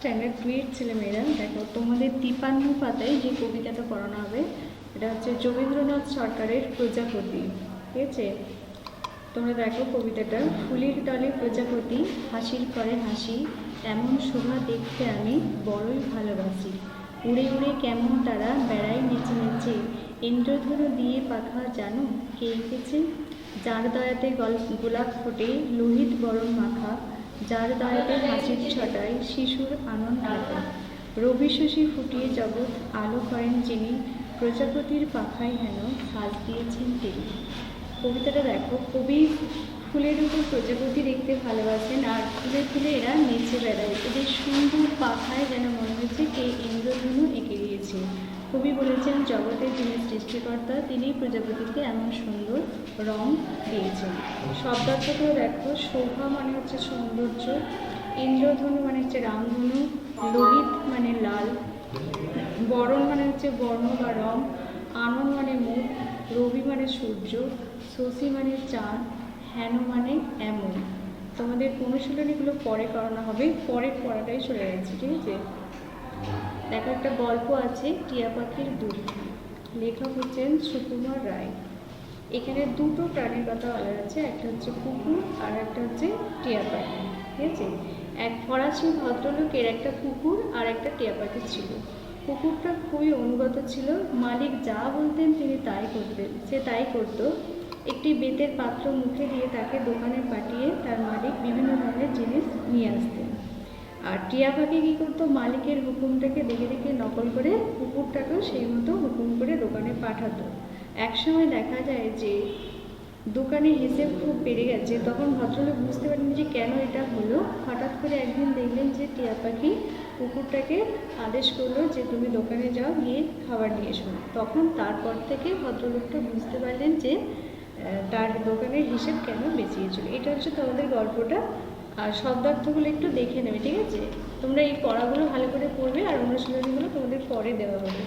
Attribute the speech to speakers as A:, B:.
A: Standard 2 এর ছেলেমেয়েরা দেখো, তোমাদের 53 পাতায় যে কবিতাটা পড়ানো হবে এটা হচ্ছে যোগেন্দ্রনাথ সরকারের প্রজাপতি। ঠিক আছে, তোমরা দেখো কবিতাটা। ফুলের দলে প্রজাপতি, হাসির করে হাসি, এমন শোভা দেখতে আমি বড়ই ভালোবাসি। উড়ে উড়ে কেমন তারা বেড়ায় নেচে নেচে, ইন্দ্রধনু দিয়ে পাখা জানো কে এঁকেছে? যার দয়াতে গোলাপ ফোটে লোহিত বরণ মাখা, যার দয়াতে হাসির ছটায় শিশুর আনন্দ ঢাকা। রবি শশী ফুটিয়ে জগৎ আলো করেন যিনি, প্রজাপতির পাখায় হেন সাজ দিয়েছেন তিনি। কবিতাটা দেখো, কবি ফুলের উপর প্রজাপতি দেখতে ভালোবাসেন আর ফুলে ফুলে এরা নেচে বেড়ায়, এদের সুন্দর পাখায় যেন মনে হচ্ছে কে ইন্দ্রধনু এঁকে দিয়েছে। কবি বলেছেন জগতের যিনি সৃষ্টিকর্তা তিনি প্রজাপতিকে এমন সুন্দর রং দিয়েছেন। শব্দার্থটাও দেখো, শোভা মানে হচ্ছে সৌন্দর্য, ইন্দ্রধনু মানে হচ্ছে রামধনু, লোহিত মানে লাল, বরণ মানে হচ্ছে বর্ণ বা রং, আনন মানে মুখ, রবি মানে সূর্য, শশী মানে চাঁদ, হেন মানে এমন। তোমাদের অনুশীলনীগুলো পরে করানো হবে, পরে পড়াটাই চলে যাচ্ছে। ঠিক আছে, দেখো একটা গল্প আছে টিয়া পাখির দুধ, লেখক হচ্ছেন সুকুমার রায়। এখানে দুটো প্রাণীর কথা বলা যাচ্ছে, একটা হচ্ছে কুকুর আর একটা হচ্ছে টিয়া পাখি। ঠিক আছে, এক ফরাসি ভদ্রলোকের একটা কুকুর আর একটা টিয়া পাখি ছিল। কুকুরটা খুবই অনুগত ছিল, মালিক যা বলতেন তিনি তাই করতেন, সে তাই করত। একটি বেতের পাত্র মুখে দিয়ে তাকে দোকানে পাঠিয়ে তার মালিক বিভিন্ন ধরনের জিনিস নিয়ে আসতেন। আর টিয়া পাখি কী করতো, মালিকের হুকুমটাকে দেখে দেখে নকল করে কুকুরটাকেও সেই মতো হুকুম করে দোকানে পাঠাতো। একসময় দেখা যায় যে দোকানে হিসেব খুব বেড়ে গেছে, তখন ভদ্রলোক বুঝতে পারেন যে কেন এটা হলো। হঠাৎ করে একদিন দেখলেন যে টিয়া পাখি কুকুরটাকে আদেশ করলো যে তুমি দোকানে যাও, গিয়ে খাবার নিয়ে এসো। তখন তারপর থেকে ভদ্রলোকটা বুঝতে পারলেন যে তার দোকানের হিসেব কেন বেঁচিয়েছিল। এটা হচ্ছে তোমাদের গল্পটা, আর শব্দার্থগুলো একটু দেখে নেবে। ঠিক আছে, তোমরা এই পড়াগুলো ভালো করে পড়বে আর অনুশীলনীগুলো তোমাদের পরে দেওয়া হবে।